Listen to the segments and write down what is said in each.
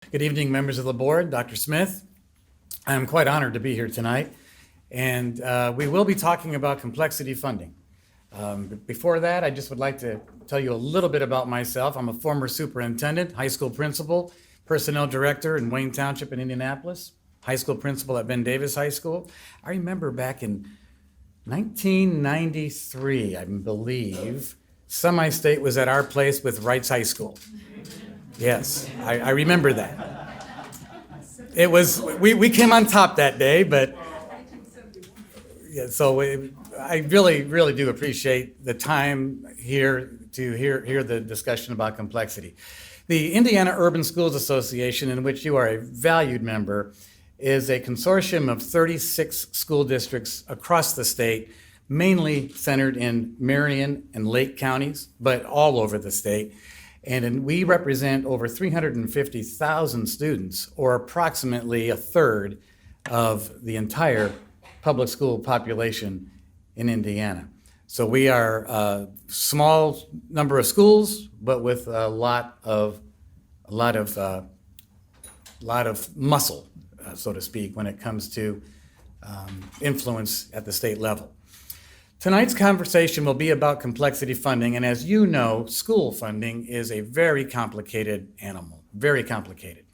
Good evening, members of the board, Dr. Smith. I'm quite honored to be here tonight, and we will be talking about complexity funding. Before that, I just would like to tell you a little bit about myself. I'm a former superintendent, high school principal, personnel director in Wayne Township in Indianapolis, high school principal at Ben Davis High School. I remember back in 1993, I believe, semi-state was at our place with Wrights High School. Yes, I remember that. It was, we came on top that day, but yeah, I really do appreciate the time here to hear the discussion about complexity. The Indiana Urban Schools Association, in which you are a valued member, is a consortium of 36 school districts across the state, mainly centered in Marion and Lake counties, but all over the state. And we represent over 350,000 students, or approximately a third of the entire public school population in Indiana. So we are a small number of schools, but with a lot of muscle, so to speak, when it comes to influence at the state level. Tonight's conversation will be about complexity funding, and as you know, school funding is a very complicated animal, very complicated.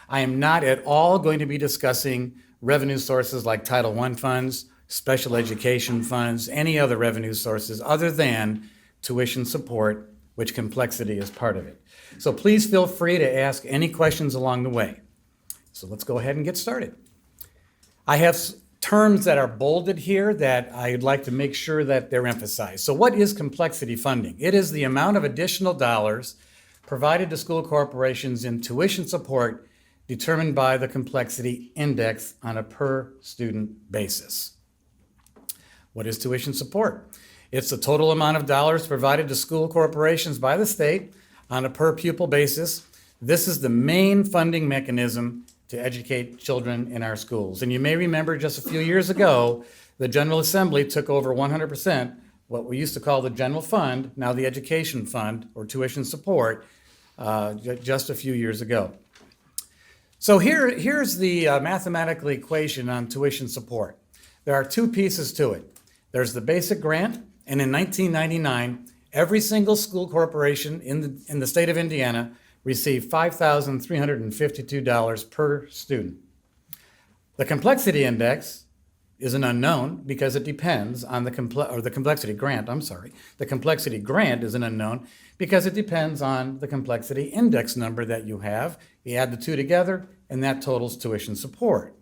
I am not at all going to be discussing revenue sources like Title I funds, special education funds, any other revenue sources other than tuition support, which complexity is part of it. So please feel free to ask any questions along the way. So let's go ahead and get started. I have terms that are bolded here that I'd like to make sure that they're emphasized. So what is complexity funding? It is the amount of additional dollars provided to school corporations in tuition support determined by the complexity index on a per student basis. What is tuition support? It's the total amount of dollars provided to school corporations by the state on a per pupil basis. This is the main funding mechanism to educate children in our schools. And you may remember just a few years ago, the General Assembly took over 100%, what we used to call the general fund, now the education fund or tuition support, just a few years ago. So here's the mathematical equation on tuition support. There are two pieces to it. There's the basic grant, and in 1999, every single school corporation in the state of Indiana received $5,352 per student. The complexity index is an unknown because it depends on the complexity grant, I'm sorry. The complexity grant is an unknown because it depends on the complexity index number that you have. You add the two together, and that totals tuition support.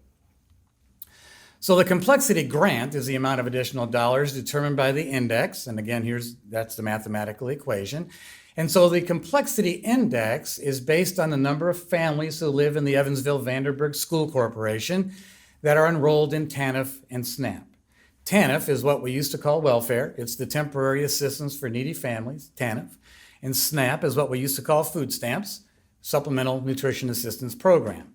So the complexity grant is the amount of additional dollars determined by the index, and again, that's the mathematical equation. And so the complexity index is based on the number of families who live in the Evansville Vanderburgh School Corporation that are enrolled in TANF and SNAP. TANF is what we used to call welfare. It's the temporary assistance for needy families, TANF. And SNAP is what we used to call food stamps, Supplemental Nutrition Assistance Program.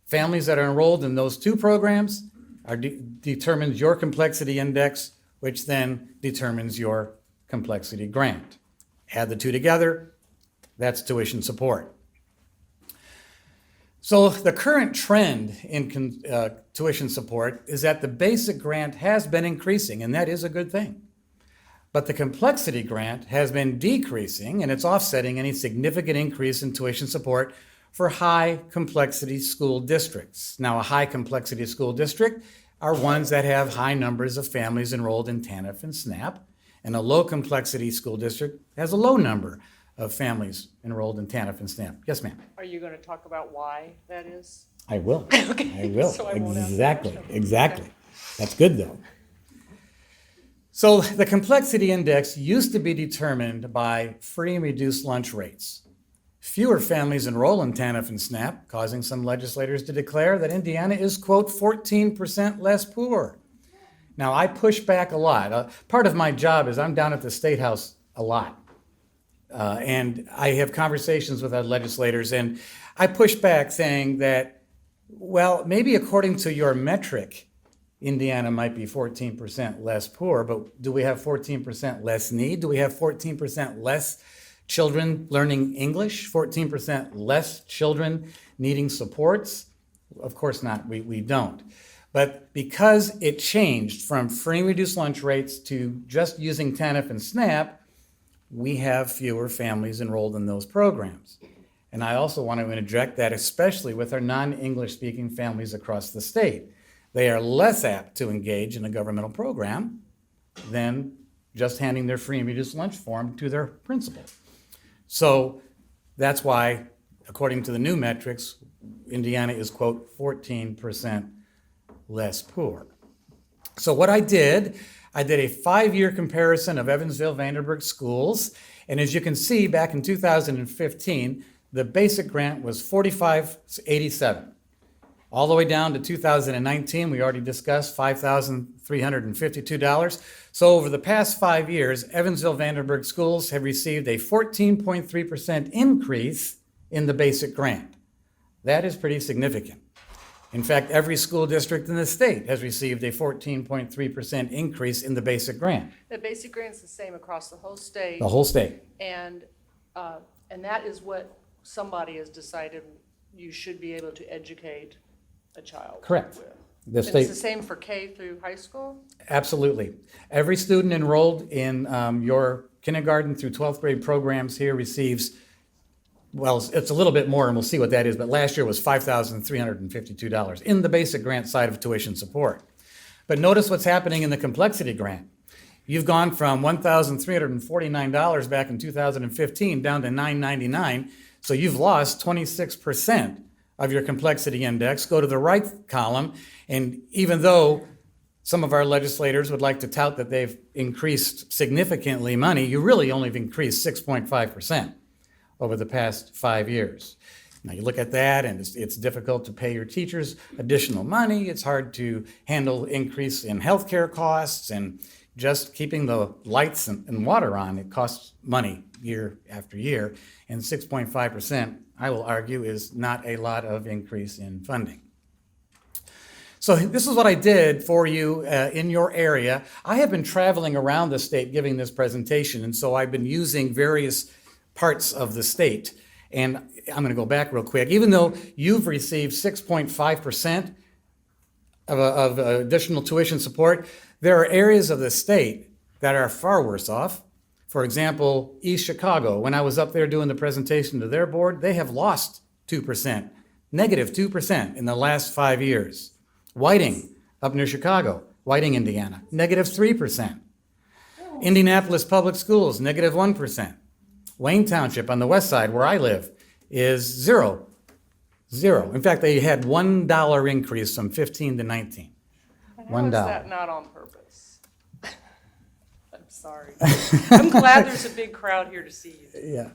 Families that are enrolled in those two programs determines your complexity index, which then determines your complexity grant. Add the two together, that's tuition support. So the current trend in tuition support is that the basic grant has been increasing, and that is a good thing. But the complexity grant has been decreasing, and it's offsetting any significant increase in tuition support for high complexity school districts. Now, a high complexity school district are ones that have high numbers of families enrolled in TANF and SNAP. And a low complexity school district has a low number of families enrolled in TANF and SNAP. Yes, ma'am. Are you going to talk about why that is? I will. Okay. I will. So I won't ask Exactly. that. Exactly. That's good though. So the complexity index used to be determined by free and reduced lunch rates. Fewer families enroll in TANF and SNAP, causing some legislators to declare that Indiana is, quote, 14% less poor. Now, I push back a lot. Part of my job is I'm down at the State House a lot. And I have conversations with our legislators, and I push back saying that, well, maybe according to your metric, Indiana might be 14% less poor, but do we have 14% less need? Do we have 14% less children learning English? 14% less children needing supports? Of course not, we don't. But because it changed from free and reduced lunch rates to just using TANF and SNAP, we have fewer families enrolled in those programs. And I also want to interject that especially with our non-English speaking families across the state. They are less apt to engage in a governmental program than just handing their free and reduced lunch form to their principal. So that's why, according to the new metrics, Indiana is, quote, 14% less poor. So what I did a 5-year comparison of Evansville Vanderburgh schools. And as you can see, back in 2015, the basic grant was $45.87. All the way down to 2019, we already discussed $5,352. So over the past 5 years, Evansville Vanderburgh schools have received a 14.3% increase in the basic grant. That is pretty significant. In fact, every school district in the state has received a 14.3% increase in the basic grant. The basic grant's the same across the whole state. The whole state. And that is what somebody has decided you should be able to educate a child Correct. with. The And state. it's the same for K through high school? Absolutely. Every student enrolled in your kindergarten through 12th grade programs here receives, well, it's a little bit more, and we'll see what that is, but last year was $5,352 in the basic grant side of tuition support. But notice what's happening in the complexity grant. You've gone from $1,349 back in 2015 down to $999, so you've lost 26% of your complexity index. Go to the right column, and even though some of our legislators would like to tout that they've increased significantly money, you really only have increased 6.5% over the past 5 years. Now you look at that and it's difficult to pay your teachers additional money. It's hard to handle increase in healthcare costs, and just keeping the lights and water on, it costs money year after year. And 6.5%, I will argue, is not a lot of increase in funding. So this is what I did for you in your area. I have been traveling around the state giving this presentation, and so I've been using various parts of the state. And I'm going to go back real quick. Even though you've received 6.5% of additional tuition support, there are areas of the state that are far worse off. For example, East Chicago, when I was up there doing the presentation to their board, they have lost 2%, negative 2% in the last 5 years. Whiting, up near Chicago, Whiting, Indiana, negative 3%. Indianapolis Public Schools, negative 1%. Wayne Township on the west side, where I live, is zero. In fact, they had $1 increase from 15 to 19. How is $1. that not on purpose? I'm sorry. I'm glad there's a big crowd here to see you. Yeah.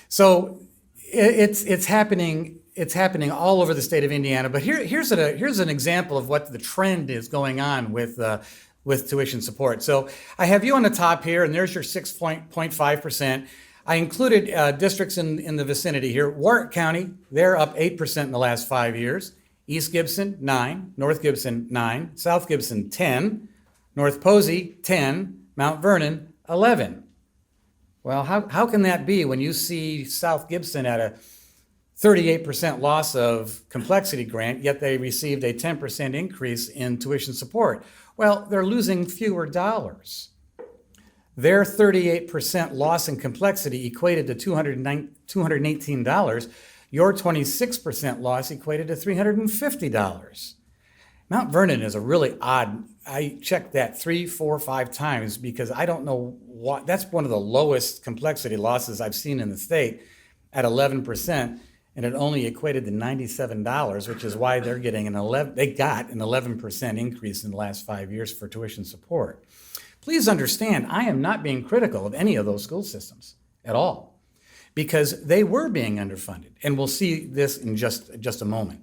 So it's happening. It's happening all over the state of Indiana. But here's an example of what the trend is going on with tuition support. So I have you on the top here, and there's your 6.5%. I included districts in the vicinity here. Warwick County, they're up 8% in the last 5 years. East Gibson, 9. North Gibson, 9. South Gibson, 10. North Posey, 10. Mount Vernon, 11. Well, how can that be when you see South Gibson at a 38% loss of complexity grant, yet they received a 10% increase in tuition support? Well, they're losing fewer dollars. Their 38% loss in complexity equated to $218. Your 26% loss equated to $350. Mount Vernon is a really odd, I checked that 3, 4, 5 times because I don't know what, that's one of the lowest complexity losses I've seen in the state at 11%, and it only equated to $97, which is why they're getting they got an 11% increase in the last 5 years for tuition support. Please understand, I am not being critical of any of those school systems at all, because they were being underfunded, and we'll see this in just a moment.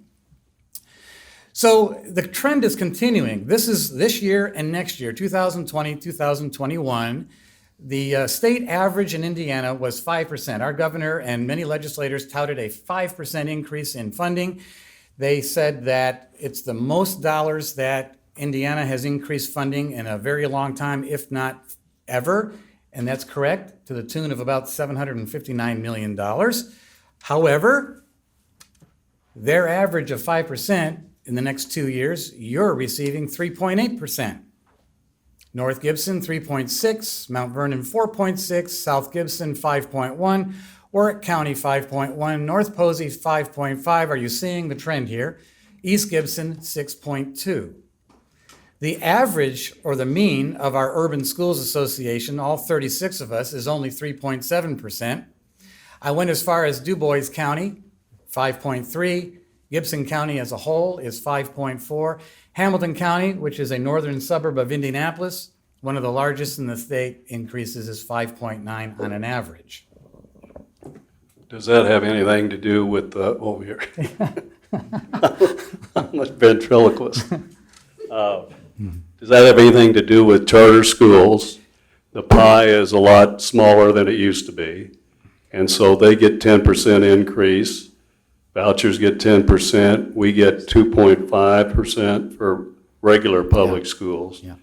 So the trend is continuing. This is this year and next year, 2020, 2021. The state average in Indiana was 5%. Our governor and many legislators touted a 5% increase in funding. They said that it's the most dollars that Indiana has increased funding in a very long time, if not ever, and that's correct, to the tune of about $759 million. However, Their average of 5% in the next 2 years, you're receiving 3.8%. North Gibson, 3.6, Mount Vernon, 4.6, South Gibson, 5.1, Warwick County, 5.1, North Posey, 5.5. Are you seeing the trend here? East Gibson, 6.2. The average or the mean of our Urban Schools Association, all 36 of us, is only 3.7%. I went as far as Du Bois County, 5.3. Gibson County as a whole is 5.4. Hamilton County, which is a northern suburb of Indianapolis, one of the largest in the state, increases is 5.9 on an average. Does that have anything to do with over here? I'm a ventriloquist. Does that have anything to do with charter schools? The pie is a lot smaller than it used to be, and so they get 10% increase. Vouchers get 10%. We get 2.5% for regular public schools. Yeah.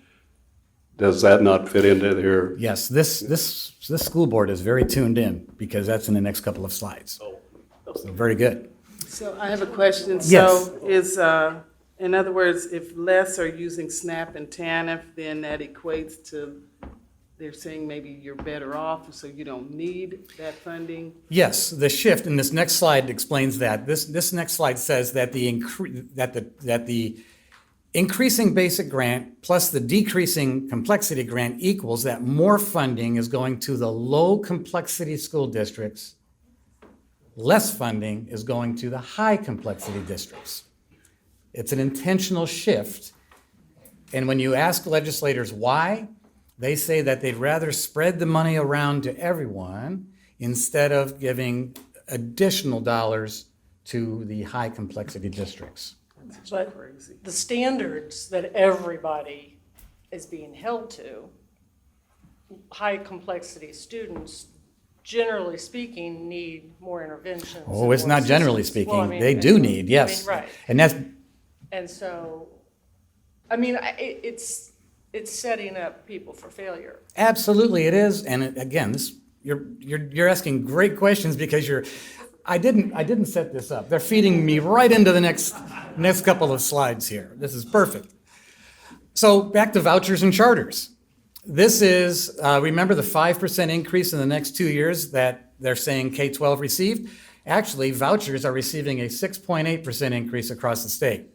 Does that not fit into here? Yes, this school board is very tuned in because that's in the next couple of slides. So very good. So I have a question. Yes. So is, in other words, if less are using SNAP and TANF, then that equates to, they're saying maybe you're better off, so you don't need that funding? Yes, the shift in this next slide explains that. This next slide says that the increasing basic grant plus the decreasing complexity grant equals that more funding is going to the low complexity school districts, less funding is going to the high complexity districts. It's an intentional shift. And when you ask legislators why, they say that they'd rather spread the money around to everyone instead of giving additional dollars to the high complexity districts. But the standards that everybody is being held to, high complexity students, generally speaking, need more interventions. Oh, and it's more not generally assistance. speaking. Well, I mean, They do need, yes. right. And that's, And so, I mean, it's setting up people for failure. absolutely it is. And again, you're asking great questions because I didn't set this up. They're feeding me right into the next couple of slides here. This is perfect. So back to vouchers and charters. This is, remember the 5% increase in the next 2 years that they're saying K-12 received? Actually, vouchers are receiving a 6.8% increase across the state.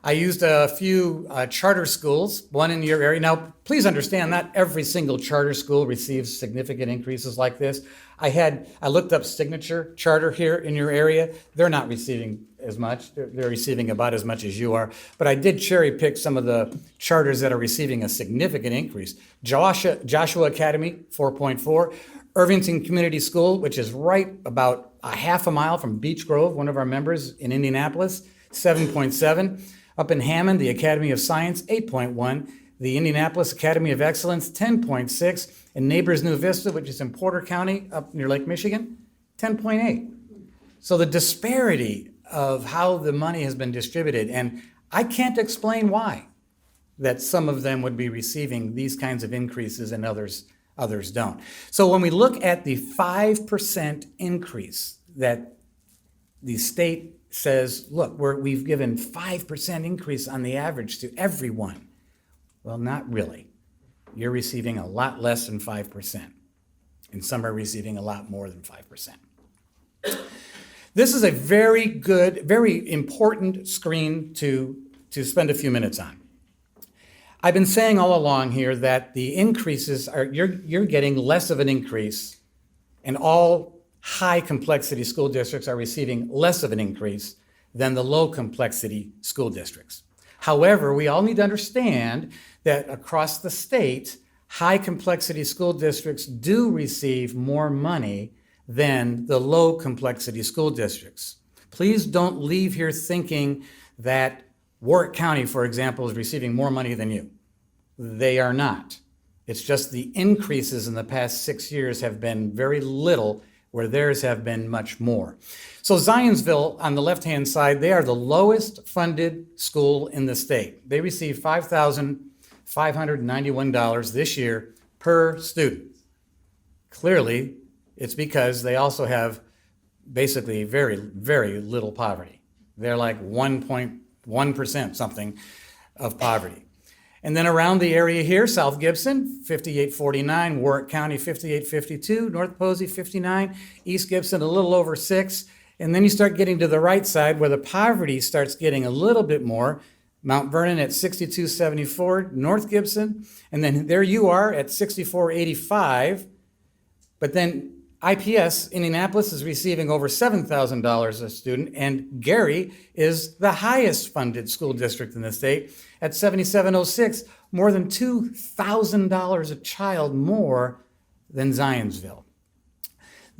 I used a few charter schools, one in your area. Now, please understand, not every single charter school receives significant increases like this. I looked up Signature Charter here in your area. They're not receiving as much. They're receiving about as much as you are. But I did cherry pick some of the charters that are receiving a significant increase. Joshua Academy, 4.4. Irvington Community School, which is right about a half a mile from Beech Grove, one of our members in Indianapolis, 7.7. Up in Hammond, the Academy of Science, 8.1. The Indianapolis Academy of Excellence, 10.6. And Neighbors New Vista, which is in Porter County, up near Lake Michigan, 10.8. So the disparity of how the money has been distributed, and I can't explain why that some of them would be receiving these kinds of increases and others don't. So when we look at the 5% increase that the state says, look, we've given 5% increase on the average to everyone. Well, not really. You're receiving a lot less than 5%, and some are receiving a lot more than 5%. This is a very good, very important screen to spend a few minutes on. I've been saying all along here that the increases are, you're getting less of an increase, and all high complexity school districts are receiving less of an increase than the low complexity school districts. However, we all need to understand that across the state, high complexity school districts do receive more money than the low complexity school districts. Please don't leave here thinking that Warwick County, for example, is receiving more money than you. They are not. It's just the increases in the past 6 years have been very little, where theirs have been much more. So Zionsville, on the left-hand side, they are the lowest funded school in the state. They receive $5,591 this year per student. Clearly, it's because they also have basically very, very little poverty. They're like 1.1% something of poverty. And then around the area here, South Gibson, 5849, Warwick County, 5852, North Posey, 59, East Gibson, a little over 6. And then you start getting to the right side where the poverty starts getting a little bit more. Mount Vernon at 6274, North Gibson, and then there you are at 6485. But then IPS, Indianapolis, is receiving over $7,000 a student, and Gary is the highest funded school district in the state at 7706, more than $2,000 a child more than Zionsville.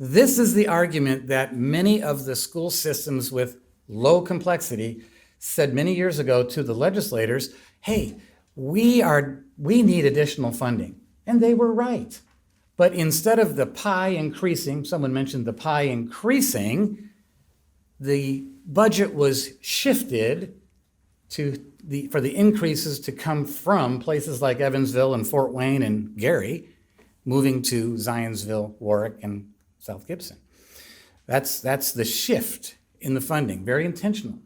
This is the argument that many of the school systems with low complexity said many years ago to the legislators, hey, we need additional funding. And they were right. But instead of the pie increasing, someone mentioned the pie increasing, the budget was shifted for the increases to come from places like Evansville and Fort Wayne and Gary, moving to Zionsville, Warwick, and South Gibson. That's the shift in the funding, very intentional.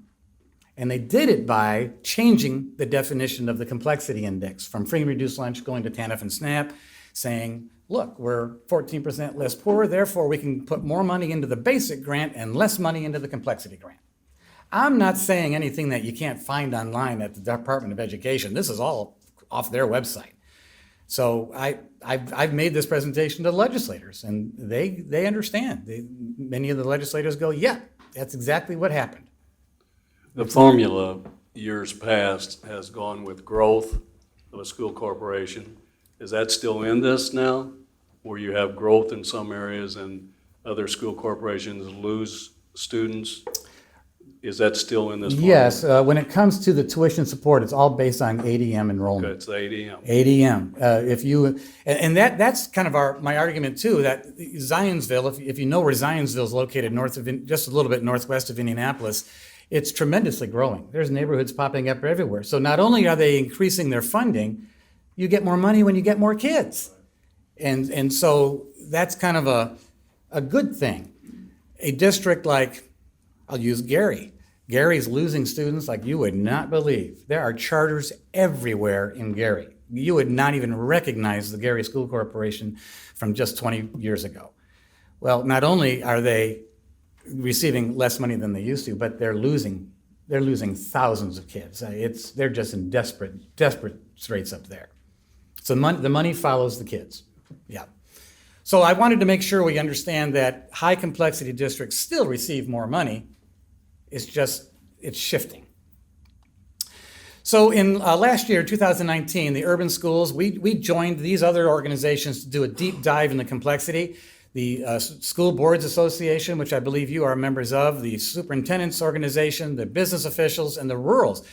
And they did it by changing the definition of the complexity index from free and reduced lunch going to TANF and SNAP, saying, look, we're 14% less poor, therefore we can put more money into the basic grant and less money into the complexity grant. I'm not saying anything that you can't find online at the Department of Education. This is all off their website. So I've made this presentation to legislators, and they understand. Many of the legislators go, yeah, that's exactly what happened. The formula, years past, has gone with growth of a school corporation. Is that still in this now, where you have growth in some areas and other school corporations lose students? Is that still in this formula? Yes, when it comes to the tuition support, it's all based on ADM enrollment. Okay, it's the ADM. ADM. That's kind of my argument too, that Zionsville, if you know where Zionsville is located, just a little bit northwest of Indianapolis, it's tremendously growing. There's neighborhoods popping up everywhere. So not only are they increasing their funding, you get more money when you get more kids. And so that's kind of a good thing. A district like, I'll use Gary. Gary's losing students like you would not believe. There are charters everywhere in Gary. You would not even recognize the Gary School Corporation from just 20 years ago. Well, not only are they receiving less money than they used to, but they're losing thousands of kids. They're just in desperate straits up there. So the money follows the kids. Yeah. So I wanted to make sure we understand that high complexity districts still receive more money. It's shifting. So in last year, 2019, the urban schools, we joined these other organizations to do a deep dive in the complexity. The School Boards Association, which I believe you are members of, the Superintendent's Organization, the business officials, and the rurals.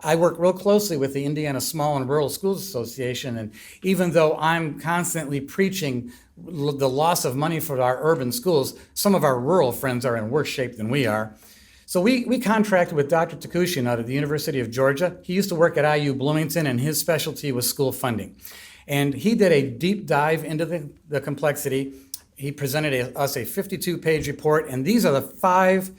I work real closely with the Indiana Small and Rural Schools Association, and even though I'm constantly preaching the loss of money for our urban schools, some of our rural friends are in worse shape than we are. So we contracted with Dr. Takushian out of the University of Georgia. He used to work at IU Bloomington, and his specialty was school funding. And he did a deep dive into the complexity. He presented us a 52-page report, and these are the 5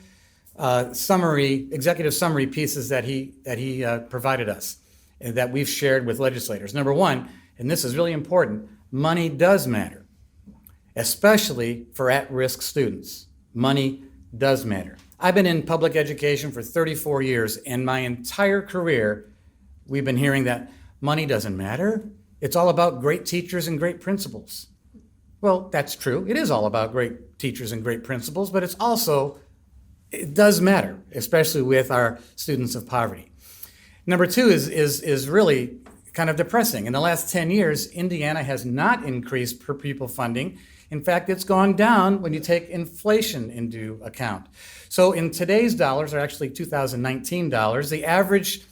executive summary pieces that he provided us and that we've shared with legislators. Number 1, and this is really important, money does matter, especially for at-risk students. Money does matter. I've been in public education for 34 years, and my entire career, we've been hearing that money doesn't matter. It's all about great teachers and great principals. Well, that's true. It is all about great teachers and great principals, but it does matter, especially with our students of poverty. Number 2 is really kind of depressing. In the last 10 years, Indiana has not increased per pupil funding. In fact, it's gone down when you take inflation into account. So in today's dollars, or actually 2019 dollars, the average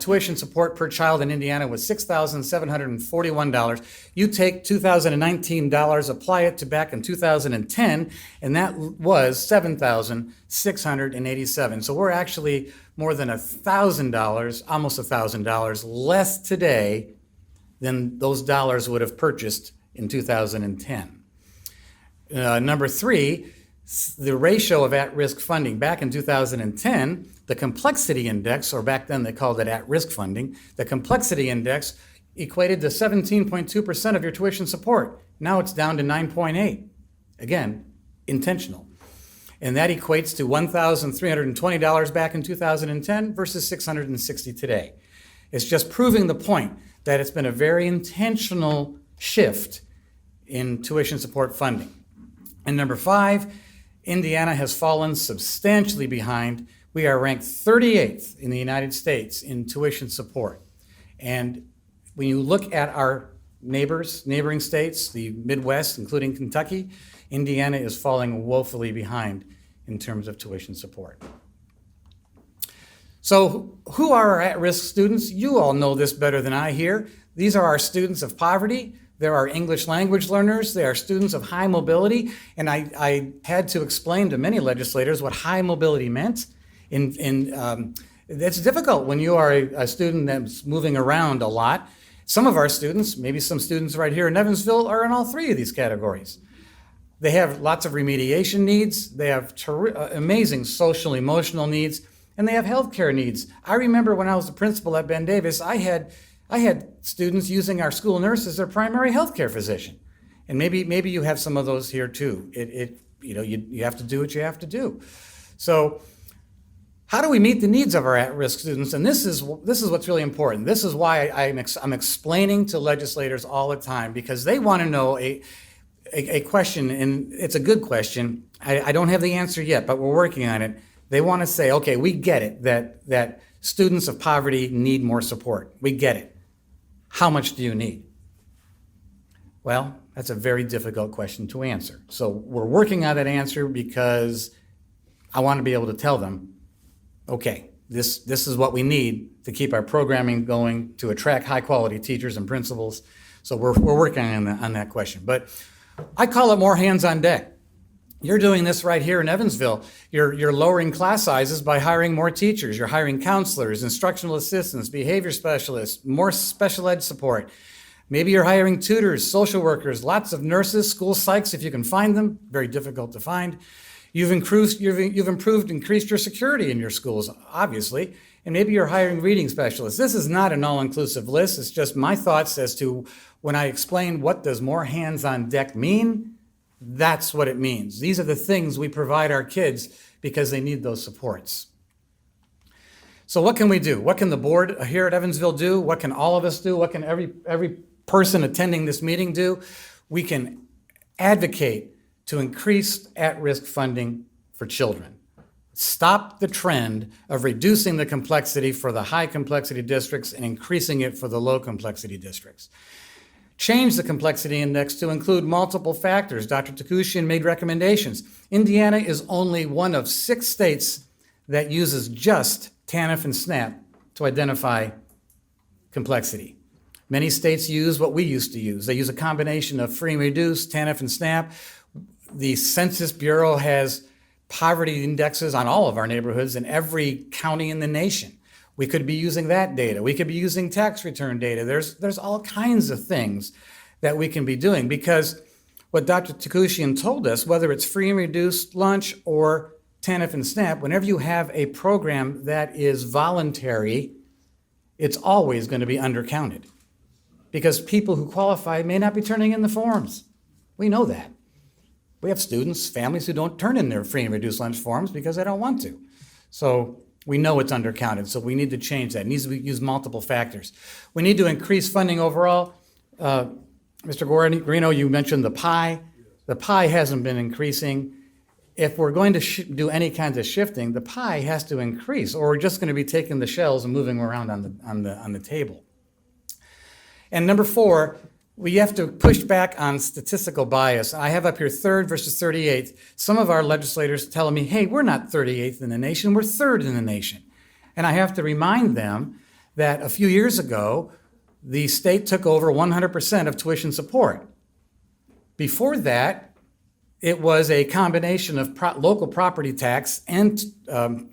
tuition support per child in Indiana was $6,741. You take 2019 dollars, apply it to back in 2010, and that was $7,687. So we're actually more than $1,000, almost $1,000 less today than those dollars would have purchased in 2010. Number 3, the ratio of at-risk funding back in 2010, the complexity index, or back then they called it at-risk funding, the complexity index equated to 17.2% of your tuition support. Now it's down to 9.8. Again, intentional. And that equates to $1,320 back in 2010 versus $660 today. It's just proving the point that it's been a very intentional shift in tuition support funding. And number 5, Indiana has fallen substantially behind. We are ranked 38th in the United States in tuition support. And when you look at our neighboring states, the Midwest, including Kentucky, Indiana is falling woefully behind in terms of tuition support. So who are our at-risk students? You all know this better than I here. These are our students of poverty. There are English language learners. They are students of high mobility. And I had to explain to many legislators what high mobility meant. It's difficult when you are a student that's moving around a lot. Some of our students, maybe some students right here in Evansville, are in all 3 of these categories. They have lots of remediation needs. They have amazing social, emotional needs, and they have healthcare needs. I remember when I was the principal at Ben Davis, I had students using our school nurse as their primary healthcare physician. And maybe you have some of those here too. You have to do what you have to do. So how do we meet the needs of our at-risk students? And this is what's really important. This is why I'm explaining to legislators all the time, because they want to know a question, and it's a good question. I don't have the answer yet, but we're working on it. They want to say, okay, we get it, that students of poverty need more support. We get it. How much do you need? Well, that's a very difficult question to answer. So we're working on that answer because I want to be able to tell them, okay, this is what we need to keep our programming going, to attract high-quality teachers and principals. So we're working on that question. But I call it more hands on deck. You're doing this right here in Evansville. You're lowering class sizes by hiring more teachers. You're hiring counselors, instructional assistants, behavior specialists, more special ed support. Maybe you're hiring tutors, social workers, lots of nurses, school psychs if you can find them. Very difficult to find. You've increased your security in your schools, obviously. And maybe you're hiring reading specialists. This is not an all-inclusive list. It's just my thoughts as to when I explain what does more hands on deck mean, that's what it means. These are the things we provide our kids because they need those supports. So what can we do? What can the board here at Evansville do? What can all of us do? What can every person attending this meeting do? We can advocate to increase at-risk funding for children. Stop the trend of reducing the complexity for the high complexity districts and increasing it for the low complexity districts. Change the complexity index to include multiple factors. Dr. Takushian made recommendations. Indiana is only one of 6 states that uses just TANF and SNAP to identify complexity. Many states use what we used to use. They use a combination of free and reduced, TANF and SNAP. The Census Bureau has poverty indexes on all of our neighborhoods in every county in the nation. We could be using that data. We could be using tax return data. There's all kinds of things that we can be doing, because what Dr. Takushian told us, whether it's free and reduced lunch or TANF and SNAP, whenever you have a program that is voluntary, it's always going to be undercounted because people who qualify may not be turning in the forms. We know that. We have students, families who don't turn in their free and reduced lunch forms because they don't want to. So we know it's undercounted, so we need to change that. It needs to use multiple factors. We need to increase funding overall. Mr. Guarino, you mentioned the pie. The pie hasn't been increasing. If we're going to do any kinds of shifting, the pie has to increase, or we're just going to be taking the shells and moving around on the table. And number 4, we have to push back on statistical bias. I have up here 3rd versus 38th. Some of our legislators telling me, hey, we're not 38th in the nation, we're 3rd in the nation. And I have to remind them that a few years ago, the state took over 100% of tuition support. Before that, it was a combination of local property tax and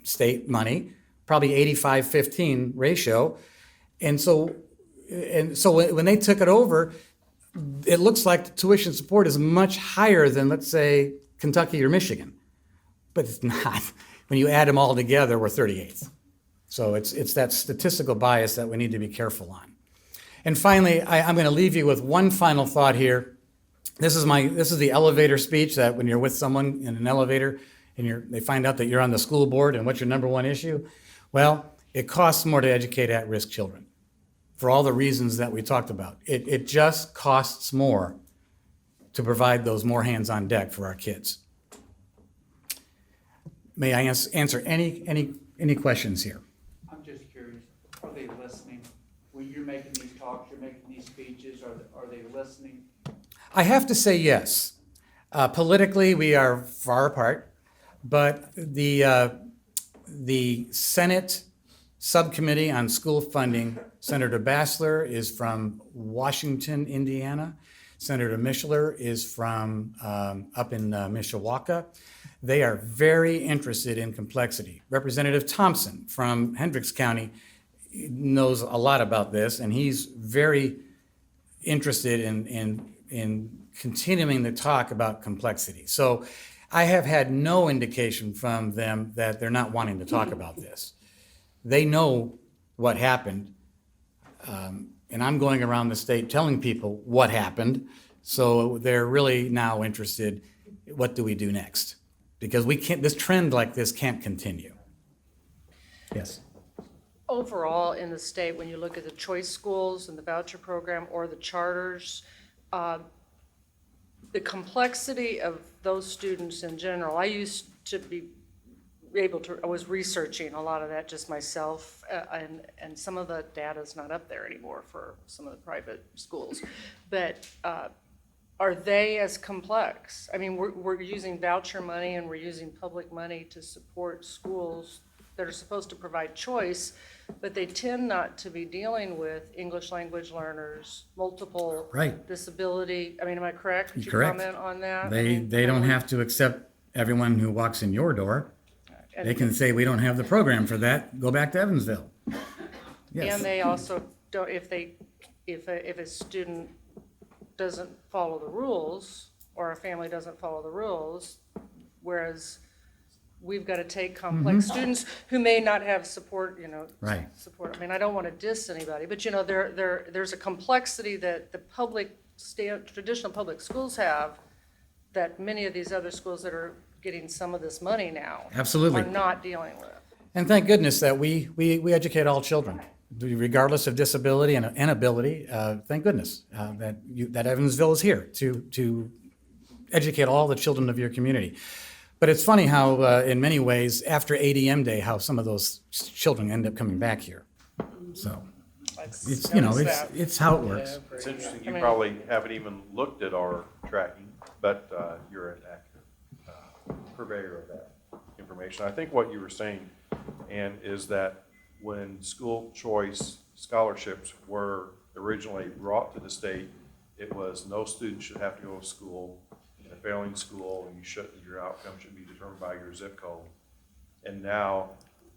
state money, probably 85-15 ratio. And so when they took it over, it looks like the tuition support is much higher than, let's say, Kentucky or Michigan. but it's not. When you add them all together, we're 38th. So it's that statistical bias that we need to be careful on. And finally, I'm going to leave you with one final thought here. This is the elevator speech that when you're with someone in an elevator and they find out that you're on the school board and what's your number one issue? Well, it costs more to educate at-risk children for all the reasons that we talked about. It just costs more to provide those more hands on deck for our kids. May I answer any questions here? I'm just curious, are they listening? When you're making these talks, you're making these speeches, are they listening? I have to say yes. Politically, we are far apart, but the Senate Subcommittee on School Funding, Senator Bassler is from Washington, Indiana. Senator Mishler is from up in Mishawaka. They are very interested in complexity. Representative Thompson from Hendricks County knows a lot about this, and he's very interested in continuing the talk about complexity. So I have had no indication from them that they're not wanting to talk about this. They know what happened, and I'm going around the state telling people what happened, so they're really now interested, what do we do next? Because this trend like this can't continue. Yes. Overall, in the state, when you look at the choice schools and the voucher program or the charters, the complexity of those students in general, I used to be I was researching a lot of that just myself, and some of the data's not up there anymore for some of the private schools. But are they as complex? I mean, we're using voucher money and we're using public money to support schools that are supposed to provide choice, but they tend not to be dealing with English language learners, multiple Right. disability. I mean, am I correct? Could you Correct. comment on that? They don't have to accept everyone who walks in your door. They can say, we don't have the program for that, go back to Evansville. Yes. And they also don't, if a student doesn't follow the rules, or a family doesn't follow the rules, whereas we've got to take complex students who may not have support, Right. support. I mean, I don't want to diss anybody, but there's a complexity that the traditional public schools have that many of these other schools that are getting some of this money now Absolutely. are not dealing with. And thank goodness that we educate all children, regardless of disability and ability. Thank goodness that Evansville is here to educate all the children of your community. But it's funny how, in many ways, after ADM Day, how some of those children end up coming back here. So it's how it works. It's interesting, I you mean- probably haven't even looked at our tracking, but you're an accurate purveyor of that information. I think what you were saying, Ann, is that when school choice scholarships were originally brought to the state, it was no student should have to go to school in a failing school, and your outcome should be determined by your zip code. And now,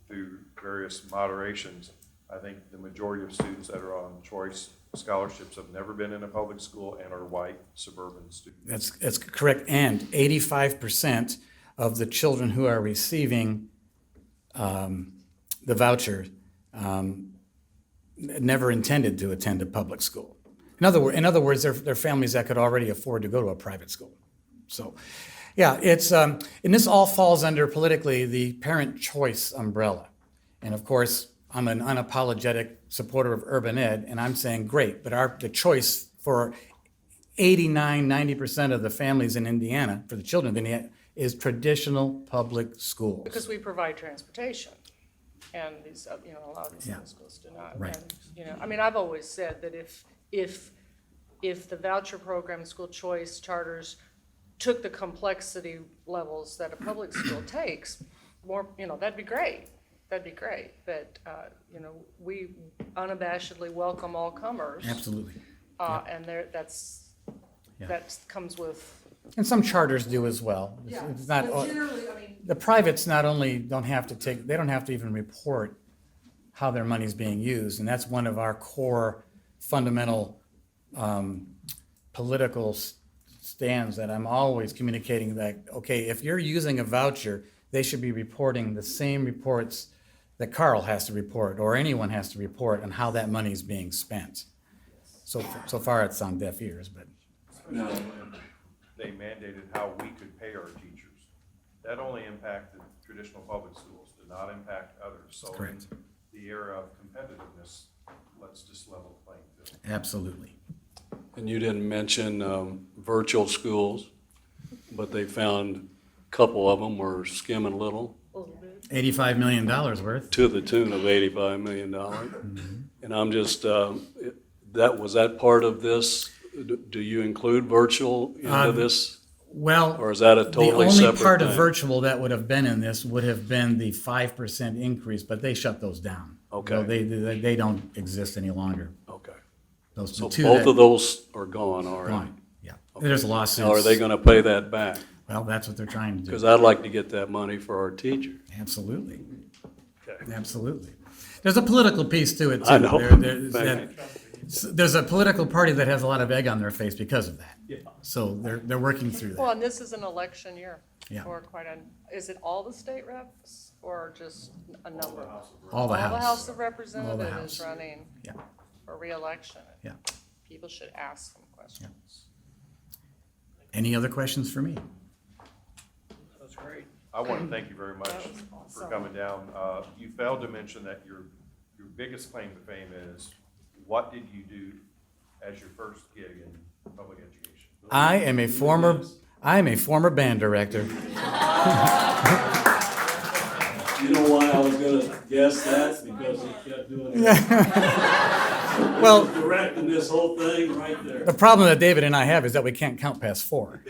through various moderations, I think the majority of students that are on choice scholarships have never been in a public school and are white suburban students. That's correct. And 85% of the children who are receiving the voucher never intended to attend a public school. In other words, they're families that could already afford to go to a private school. So, yeah, it's and this all falls under politically the parent choice umbrella. And of course, I'm an unapologetic supporter of urban ed, and I'm saying great, but the choice for 89-90% of the families in Indiana, for the children in Indiana, is traditional public schools. Because we provide transportation, and these, a lot of these Yeah. other schools do not. Right. And, I mean, I've always said that if the voucher program, school choice, charters took the complexity levels that a public school takes, more, that'd be great. That'd be great. But, we unabashedly welcome all comers. Absolutely. And that comes with. And some charters do as well. It's not, But generally, I mean. the privates not only don't have to even report how their money's being used, and that's one of our core fundamental political stands that I'm always communicating that, okay, if you're using a voucher, they should be reporting the same reports that Carl has to report, or anyone has to report on how that money is being spent. So far it's on deaf ears, but They mandated how we could pay our teachers. That only impacted traditional public schools, did not impact others. So in Correct. the era of competitiveness, let's just level the playing field. absolutely. And you didn't mention virtual schools, but they found a couple of them were skimming a little, $85 million worth. to the tune of $85 million. And I'm just, was that part of this? Do you include virtual into this? Well, Or is that a totally the separate only part of thing? virtual that would have been in this would have been the 5% increase, but they shut those down. Okay. So they don't exist any longer. Okay. Those So two both that- of those are gone already? Gone, yeah. There's lawsuits. Now, are they gonna pay that back? Well, that's what they're trying to Because do. I'd like to get that money for our teachers. Absolutely, Okay. absolutely. There's a political piece to it too. I know. There's a political party that has a lot of egg on their face because of that. So they're working through Well, that. and this is an election year. Yeah. For quite is it all the state reps or just a number? All the All the House House. of Representatives House. is running Yeah, for reelection. yeah. People should ask them questions. Any other questions for me? That's great. I want to thank you very much That was for awesome. coming down. You failed to mention that your biggest claim to fame is, what did you do as your first gig in public education? I am a former band director. You know why I was gonna guess that? Because he kept doing it. Well, Directing this whole thing right there. the problem that David and I have is that we can't count past 4.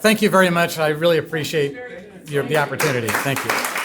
Thank you very much. I really appreciate the opportunity. Thank you.